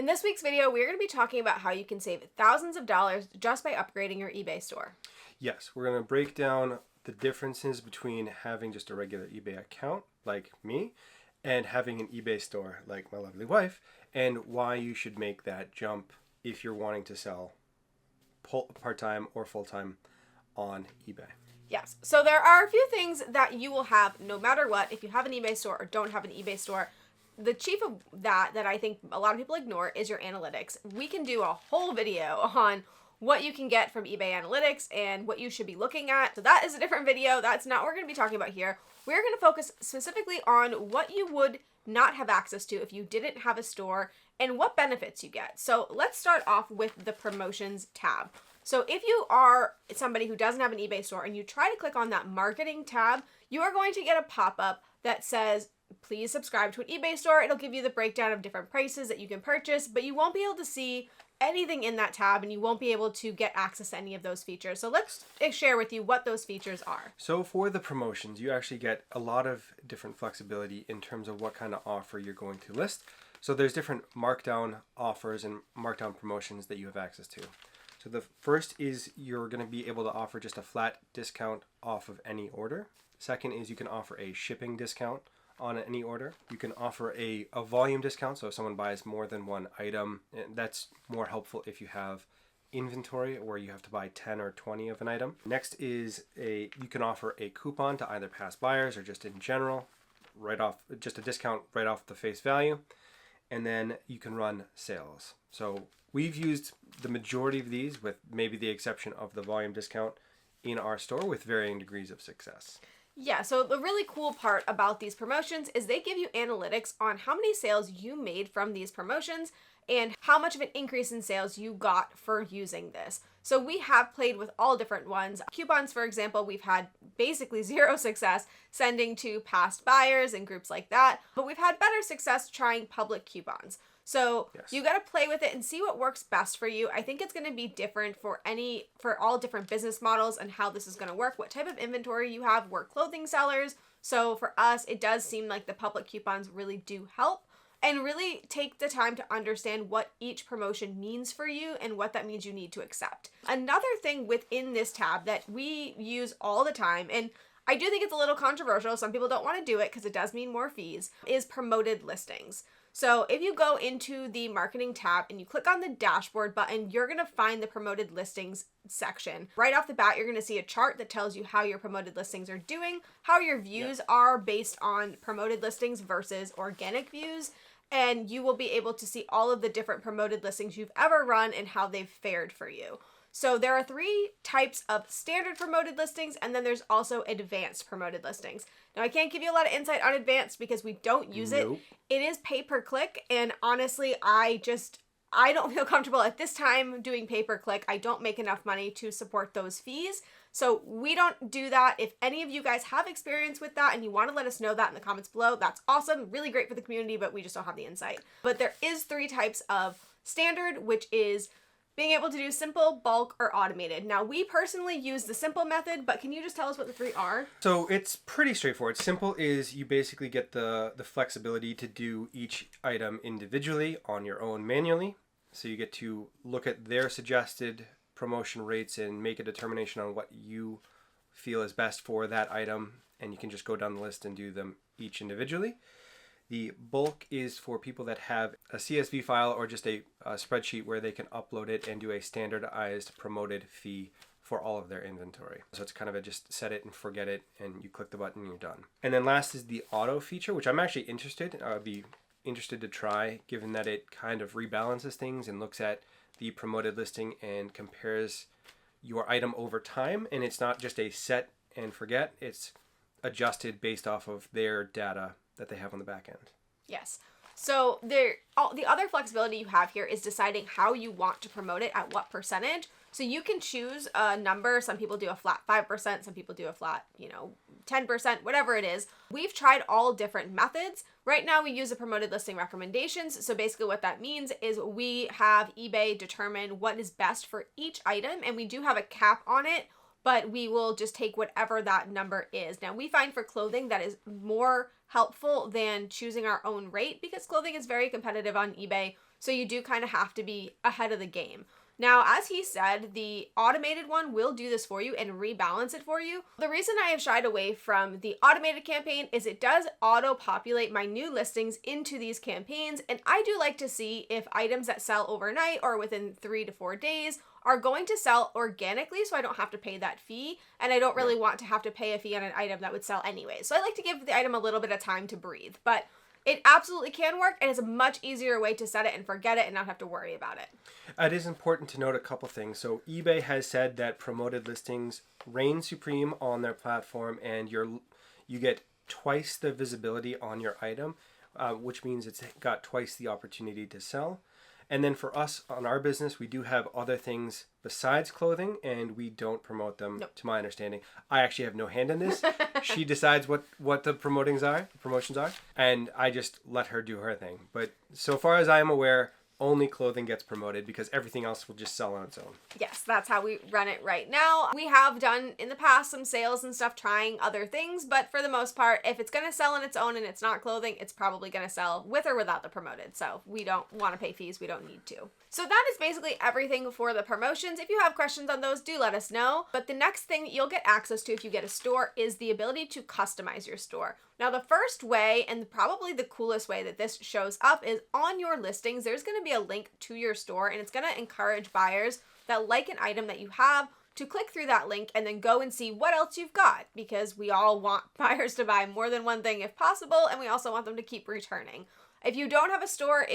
In this week's video, we're going to be talking about how you can save thousands of dollars just by upgrading your eBay store. Yes, we're going to break down the differences between having just a regular eBay account, like me, and having an eBay store, like my lovely wife, and why you should make that jump if you're wanting to sell part-time or full-time on eBay. Yes, so there are a few things that you will have no matter what, if you have an eBay store or don't have an eBay store. The chief of that I think a lot of people ignore is your analytics. We can do a whole video on what you can get from eBay Analytics and what you should be looking at. So that is a different video. That's not what we're going to be talking about here. We're going to focus specifically on what you would not have access to if you didn't have a store and what benefits you get. So let's start off with the promotions tab. So if you are somebody who doesn't have an eBay store and you try to click on that marketing tab, you are going to get a pop-up that says, please subscribe to an eBay store. It'll give you the breakdown of different prices that you can purchase, but you won't be able to see anything in that tab and you won't be able to get access to any of those features. So let's share with you what those features are. So for the promotions, you actually get a lot of different flexibility in terms of what kind of offer you're going to list. So there's different markdown offers and markdown promotions that you have access to. So the first is you're going to be able to offer just a flat discount off of any order. Second is you can offer a shipping discount on any order. You can offer a volume discount, so if someone buys more than one item, that's more helpful if you have inventory where you have to buy 10 or 20 of an item. Next is you can offer a coupon to either past buyers or just in general, just a discount right off the face value. And then you can run sales. So we've used the majority of these, with maybe the exception of the volume discount, in our store with varying degrees of success. Yeah, so the really cool part about these promotions is they give you analytics on how many sales you made from these promotions and how much of an increase in sales you got for using this. So we have played with all different ones. Coupons, for example, we've had basically zero success sending to past buyers and groups like that, but we've had better success trying public coupons. So Yes. You got to play with it and see what works best for you. I think it's going to be different for all different business models and how this is going to work, what type of inventory you have. We're clothing sellers. So for us, it does seem like the public coupons really do help, and really take the time to understand what each promotion means for you and what that means you need to accept. Another thing within this tab that we use all the time, and I do think it's a little controversial, some people don't want to do it because it does mean more fees, is promoted listings. So if you go into the marketing tab and you click on the dashboard button, you're going to find the promoted listings section. Right off the bat, you're going to see a chart that tells you how your promoted listings are doing, how your views are based on promoted listings versus organic views, and you will be able to see all of the different promoted listings you've ever run and how they've fared for you. So there are 3 types of standard promoted listings, and then there's also advanced promoted listings. Now, I can't give you a lot of insight on advanced because we don't use it. It is pay per click, and honestly, I don't feel comfortable at this time doing pay per click. I don't make enough money to support those fees, so we don't do that. If any of you guys have experience with that and you want to let us know that in the comments below, that's awesome. Really great for the community, but we just don't have the insight. But there is 3 types of standard, which is being able to do simple, bulk, or automated. Now, we personally use the simple method, but can you just tell us what the 3 are? So it's pretty straightforward. Simple is you basically get the flexibility to do each item individually on your own manually. So you get to look at their suggested promotion rates and make a determination on what you feel is best for that item, and you can just go down the list and do them each individually. The bulk is for people that have a CSV file or just a spreadsheet where they can upload it and do a standardized promoted fee for all of their inventory. So it's kind of a just set it and forget it, and you click the button and you're done. And then last is the auto feature, which I'm actually interested. I would be interested to try, given that it kind of rebalances things and looks at the promoted listing and compares your item over time. And it's not just a set and forget, it's adjusted based off of their data that they have on the back end. Yes. So the other flexibility you have here is deciding how you want to promote it at what percentage. So you can choose a number. Some people do a flat 5%, some people do a flat, 10%, whatever it is. We've tried all different methods. Right now we use the promoted listing recommendations. So basically what that means is we have eBay determine what is best for each item, and we do have a cap on it, but we will just take whatever that number is. Now, we find for clothing that is more helpful than choosing our own rate because clothing is very competitive on eBay. So you do kind of have to be ahead of the game. Now, as he said, the automated one will do this for you and rebalance it for you. The reason I have shied away from the automated campaign is it does auto-populate my new listings into these campaigns, and I do like to see if items that sell overnight or within 3 to 4 days are going to sell organically, so I don't have to pay that fee, and I don't really want to have to pay a fee on an item that would sell anyway. So I like to give the item a little bit of time to breathe, but it absolutely can work, and it's a much easier way to set it and forget it and not have to worry about it. It is important to note a couple things. So eBay has said that promoted listings reign supreme on their platform, and you get twice the visibility on your item, which means it's got twice the opportunity to sell. And then for us on our business, we do have other things besides clothing, and we don't promote them, to my understanding. I actually have no hand in this. She decides what the promotions are, and I just let her do her thing. But so far as I am aware, only clothing gets promoted because everything else will just sell on its own. Yes, that's how we run it right now. We have done in the past some sales and stuff trying other things, but for the most part, if it's going to sell on its own and it's not clothing, it's probably going to sell with or without the promoted. So we don't want to pay fees. We don't need to. So that is basically everything for the promotions. If you have questions on those, do let us know. But the next thing you'll get access to if you get a store is the ability to customize your store. Now, the first way, and probably the coolest way that this shows up, is on your listings, there's going to be a link to your store, and it's going to encourage buyers that like an item that you have to click through that link and then go and see what else you've got, because we all want buyers to buy more than one thing if possible, and we also want them to keep returning. If you don't have a store,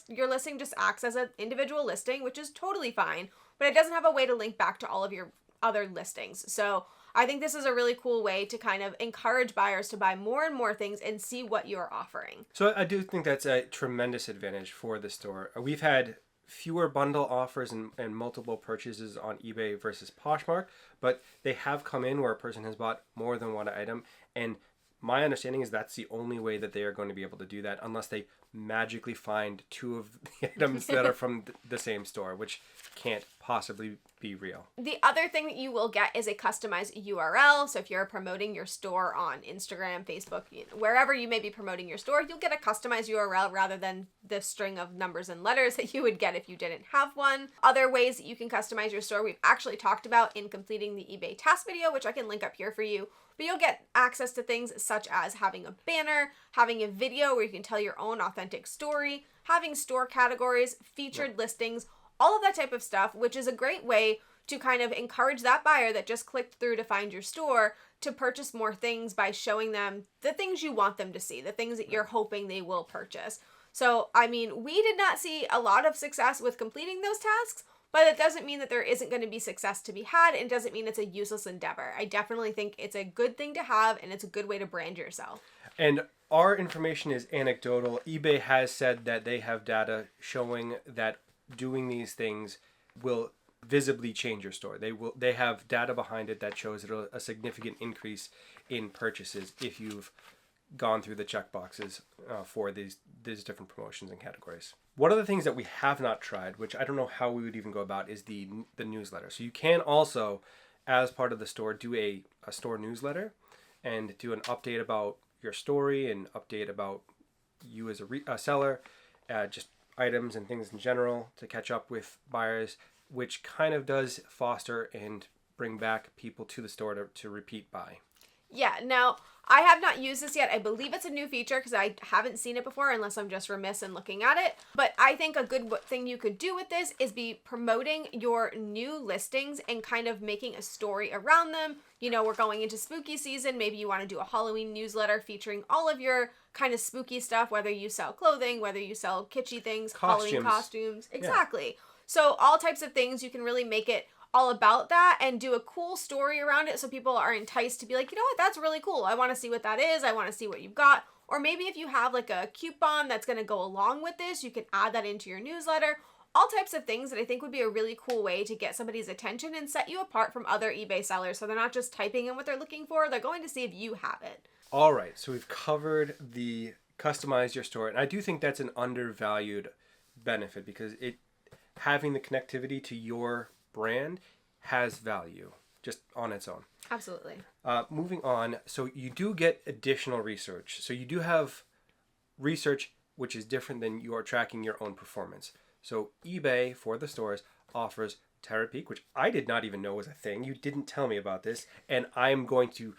your listing just acts as an individual listing, which is totally fine, but it doesn't have a way to link back to all of your other listings. So I think this is a really cool way to kind of encourage buyers to buy more and more things and see what you're offering. So I do think that's a tremendous advantage for the store. We've had fewer bundle offers and multiple purchases on eBay versus Poshmark, but they have come in where a person has bought more than one item, and my understanding is that's the only way that they are going to be able to do that, unless they magically find two of the items that are from the same store, which can't possibly be real. The other thing that you will get is a customized URL. So if you're promoting your store on Instagram, Facebook, wherever you may be promoting your store, you'll get a customized URL rather than the string of numbers and letters that you would get if you didn't have one. Other ways that you can customize your store we've actually talked about in completing the eBay task video, which I can link up here for you. But you'll get access to things such as having a banner, having a video where you can tell your own authentic story, having store categories, featured listings, all of that type of stuff, which is a great way to kind of encourage that buyer that just clicked through to find your store to purchase more things by showing them the things you want them to see, the things that you're hoping they will purchase. So, I mean, we did not see a lot of success with completing those tasks, but it doesn't mean that there isn't going to be success to be had. It doesn't mean it's a useless endeavor. I definitely think it's a good thing to have, and it's a good way to brand yourself. And our information is anecdotal. eBay has said that they have data showing that doing these things will visibly change your store. They have data behind it that shows a significant increase in purchases if you've gone through the checkboxes for these different promotions and categories. One of the things that we have not tried, which I don't know how we would even go about, is the newsletter. So you can also, as part of the store, do a store newsletter and do an update about your story and update about you as a seller, just items and things in general to catch up with buyers, which kind of does foster and bring back people to the store to repeat buy. Yeah, now, I have not used this yet. I believe it's a new feature because I haven't seen it before unless I'm just remiss in looking at it. But I think a good thing you could do with this is be promoting your new listings and kind of making a story around them. You know, we're going into spooky season. Maybe you want to do a Halloween newsletter featuring all of your kind of spooky stuff, whether you sell clothing, whether you sell kitschy things, Halloween costumes. Exactly. Yeah. So all types of things, you can really make it all about that and do a cool story around it so people are enticed to be like, you know what, that's really cool. I want to see what that is. I want to see what you've got. Or maybe if you have like a coupon that's going to go along with this, you can add that into your newsletter. All types of things that I think would be a really cool way to get somebody's attention and set you apart from other eBay sellers. So they're not just typing in what they're looking for. They're going to see if you have it. All right. So we've covered the customize your store. And I do think that's an undervalued benefit because having the connectivity to your brand has value just on its own. Absolutely. Moving on, so you do get additional research. So you do have research which is different than you are tracking your own performance. So eBay for the stores offers Tara Peak, which I did not even know was a thing. You didn't tell me about this, and I'm going to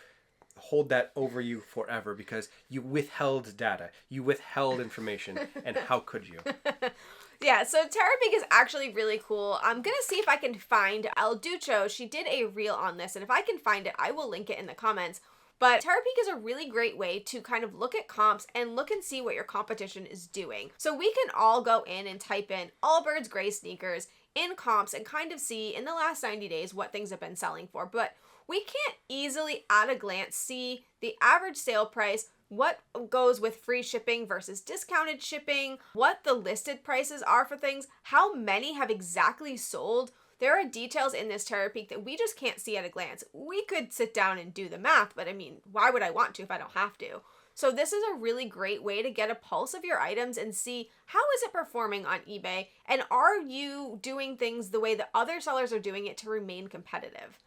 hold that over you forever because you withheld data. You withheld information, and how could you? Yeah, so Terrapeak is actually really cool. I'm going to see if I can find El Ducho. She did a reel on this, and if I can find it, I will link it in the comments. But Terrapeak is a really great way to kind of look at comps and look and see what your competition is doing. So we can all go in and type in Allbirds gray sneakers in comps and kind of see in the last 90 days what things have been selling for. But we can't easily at a glance see the average sale price, what goes with free shipping versus discounted shipping, what the listed prices are for things, how many have exactly sold. There are details in this Terrapeak that we just can't see at a glance. We could sit down and do the math, but I mean, why would I want to if I don't have to? So this is a really great way to get a pulse of your items and see how is it performing on eBay, and are you doing things the way that other sellers are doing it to remain competitive?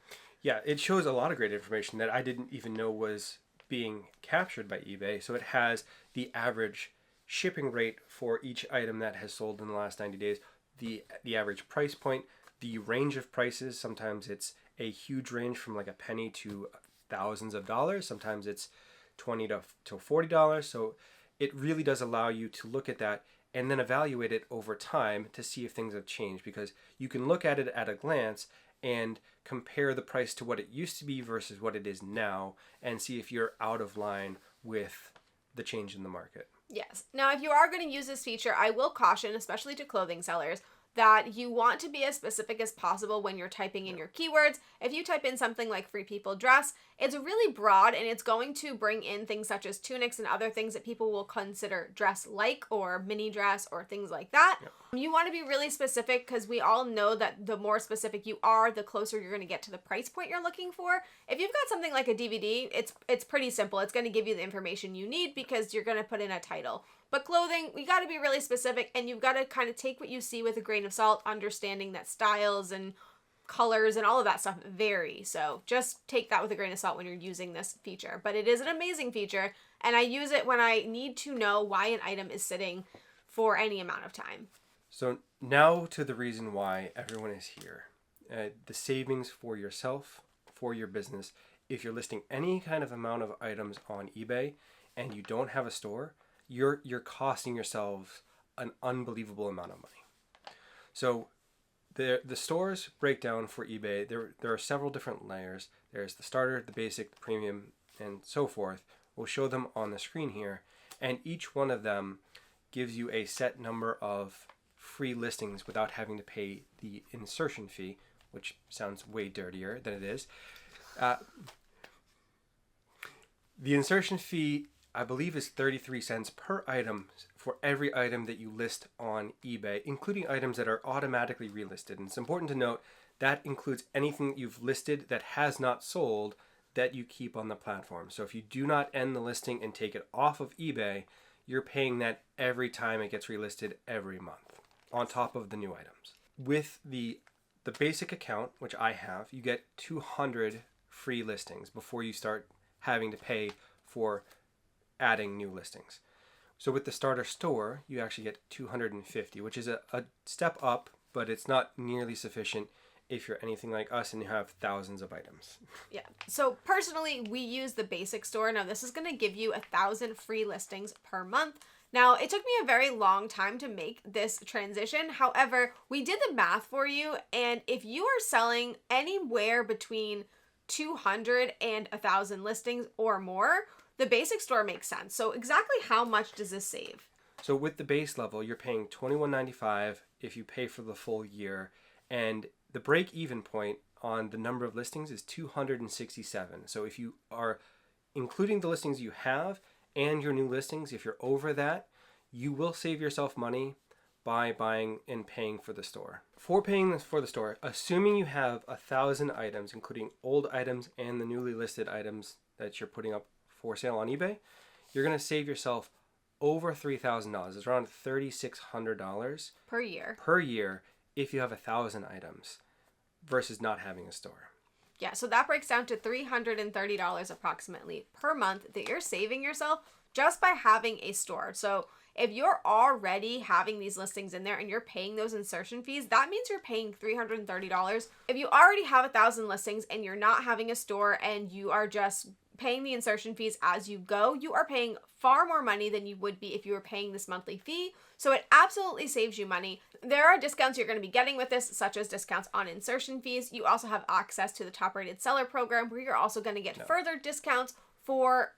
Yeah, it shows a lot of great information that I didn't even know was being captured by eBay. So it has the average shipping rate for each item that has sold in the last 90 days, the average price point, the range of prices. Sometimes it's a huge range from like a penny to thousands of dollars. Sometimes it's $20 to $40. So it really does allow you to look at that and then evaluate it over time to see if things have changed, because you can look at it at a glance and compare the price to what it used to be versus what it is now and see if you're out of line with the change in the market. Yes. Now, if you are going to use this feature, I will caution, especially to clothing sellers, that you want to be as specific as possible when you're typing in your keywords. If you type in something like free people dress, it's really broad and it's going to bring in things such as tunics and other things that people will consider dress like or mini dress or things like that. Yep. You want to be really specific because we all know that the more specific you are, the closer you're going to get to the price point you're looking for. If you've got something like a DVD, it's pretty simple. It's going to give you the information you need because you're going to put in a title. But clothing, you got to be really specific, and you've got to kind of take what you see with a grain of salt, understanding that styles and colors and all of that stuff vary. So just take that with a grain of salt when you're using this feature. But it is an amazing feature, and I use it when I need to know why an item is sitting for any amount of time. So now to the reason why everyone is here. The savings for yourself, for your business. If you're listing any kind of amount of items on eBay and you don't have a store, you're costing yourselves an unbelievable amount of money. So the stores breakdown for eBay, there are several different layers. There's the starter, the basic, the premium, and so forth. We'll show them on the screen here, and each one of them gives you a set number of free listings without having to pay the insertion fee, which sounds way dirtier than it is. The insertion fee, I believe, is 33 cents per item for every item that you list on eBay, including items that are automatically relisted. And it's important to note that includes anything that you've listed that has not sold that you keep on the platform. So if you do not end the listing and take it off of eBay, you're paying that every time it gets relisted every month on top of the new items. With the basic account, which I have, you get 200 free listings before you start having to pay for adding new listings. So with the starter store, you actually get 250, which is a step up, but it's not nearly sufficient if you're anything like us and you have thousands of items. Yeah. So personally, we use the basic store. Now this is going to give you 1,000 free listings per month. Now, it took me a very long time to make this transition. However, we did the math for you, and if you are selling anywhere between 200 and 1,000 listings or more, the basic store makes sense. So exactly how much does this save? So with the base level, you're paying $21.95 if you pay for the full year, and the break-even point on the number of listings is 267. So if you are including the listings you have and your new listings, if you're over that, you will save yourself money by buying and paying for the store. For paying for the store, assuming you have 1,000 items, including old items and the newly listed items that you're putting up for sale on eBay, you're going to save yourself over $3,000. It's around $3,600 per year if you have 1,000 items versus not having a store. Yeah, so that breaks down to $330 approximately per month that you're saving yourself just by having a store. So If you're already having these listings in there and you're paying those insertion fees, that means you're paying $330. If you already have 1,000 listings and you're not having a store and you are just paying the insertion fees as you go, you are paying far more money than you would be if you were paying this monthly fee. So it absolutely saves you money. There are discounts you're going to be getting with this, such as discounts on insertion fees. You also have access to the top rated seller program, where you're also going to get further discounts for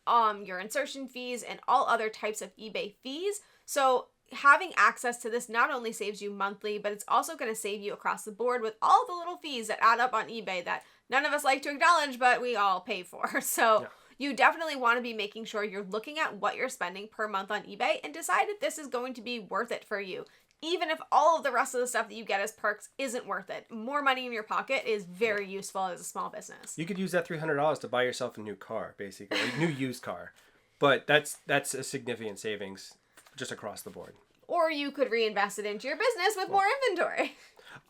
your insertion fees and all other types of eBay fees. So having access to this not only saves you monthly, but it's also going to save you across the board with all the little fees that add up on eBay that none of us like to acknowledge, but we all pay for. So you definitely want to be making sure you're looking at what you're spending per month on eBay and decide if this is going to be worth it for you. Even if all of the rest of the stuff that you get as perks isn't worth it. More money in your pocket is very useful as a small business. You could use that $300 to buy yourself a new car, basically, a new used car. But that's a significant savings just across the board. Or you could reinvest it into your business with more inventory.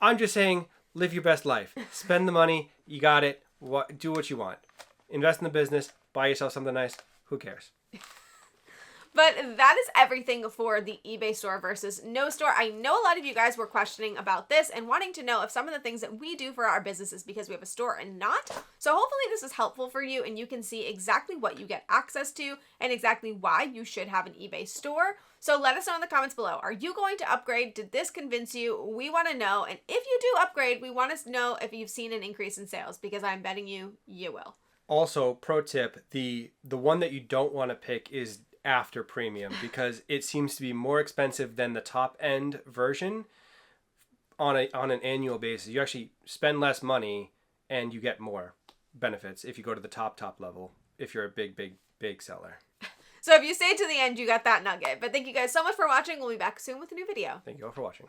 I'm just saying, live your best life. Spend the money. You got it. Do what you want. Invest in the business. Buy yourself something nice. Who cares? But that is everything for the eBay store versus no store. I know a lot of you guys were questioning about this and wanting to know if some of the things that we do for our business is because we have a store and not. So hopefully this is helpful for you and you can see exactly what you get access to and exactly why you should have an eBay store. So let us know in the comments below. Are you going to upgrade? Did this convince you? We want to know. And if you do upgrade, we want to know if you've seen an increase in sales, because I'm betting you will. Also, pro tip, the one that you don't want to pick is after premium, because it seems to be more expensive than the top end version on an annual basis. You actually spend less money and you get more benefits if you go to the top level, if you're a big seller. So if you stayed to the end, you got that nugget. But thank you guys so much for watching. We'll be back soon with a new video. Thank you all for watching.